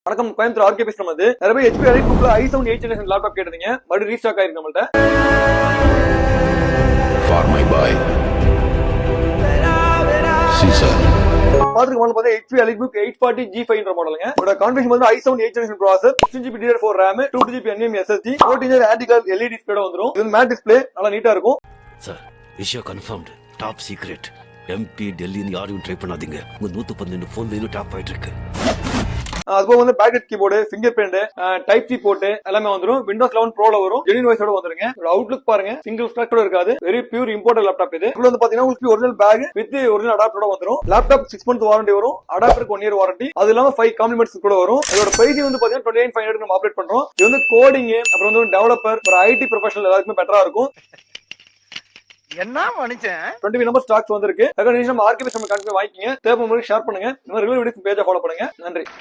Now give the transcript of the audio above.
வணக்கம் கோயம்புத்தூர் ஆர்கே பேசுற மாதிரி நிறைய பேர் HP Elite Bookல i7 8th generation laptop கேட்டிருந்தீங்க. மறுபடியும் ரீஸ்டாக் ஆயிருக்கு நம்மள்ட்ட. For my boy Caesar பாத்துக்க மாடல் பார்த்தா HP Elite Book 840 G5 என்ற மாடலுங்க. இதோட கான்ஃபிகரேஷன் வந்து i7 8th generation processor, 16GB DDR4 RAM, 2GB NVMe SSD, 14-inch anti-glare LED display வந்துரும். இது மேட் டிஸ்ப்ளே, நல்லா நீட்டா இருக்கும். சார் விஷயம் கன்ஃபர்ம்டு, டாப் சீக்ரெட். MP டெல்லின்னு யாரையும் ட்ரை பண்ணாதீங்க. உங்க 112 போன் இன்னும் டாப் ஆயிட்டு இருக்கு. அதுபோக வந்து packet keyboard, finger print, type C port எல்லாமே வந்துரும். Windows 11 Proல வரும். ஜெனின் வாய்ஸோட வந்துருங்க. அவுட்லுக் பாருங்க, சிங்கிள் ஸ்க்ராட்ச் கூட இருக்காது. வெரி பியூர் இம்போர்ட்டட் லேப்டாப் இது. இதுல வந்து பாத்தீங்கன்னா உங்களுக்கு ஒரிஜினல் பேக் வித் ஒரிஜினல் அடாப்டரோட வந்துரும். லேப்டாப் 6 months வாரண்டி வரும். அடாப்டருக்கு 1 year வாரண்டி. அது இல்லாம 5 காம்ப்ளிமெண்ட்ஸ் கூட வரும். இதோட பிரைஸ் வந்து பாத்தீங்கன்னா 29,500 நம்ம ஆப்ரேட் பண்றோம். இது வந்து கோடிங், அப்புறம் வந்து டெவலப்பர், அப்புறம் IT ப்ரொஃபஷனல் எல்லாருக்குமே பெட்டரா இருக்கும். என்ன மனுஷன் 20 நம்பர் ஸ்டாக்ஸ் வந்திருக்கு. நம்ம ஆர்கே நம்ம கண்டிப்பா வாங்கிக்கங்க. தேவைப்படுற ஷேர் பண்ணுங்க. இந்த மாதிரி ரெகுலர் வீடியோஸ் பேஜை ஃபாலோ பண்ணுங்க. நன்றி.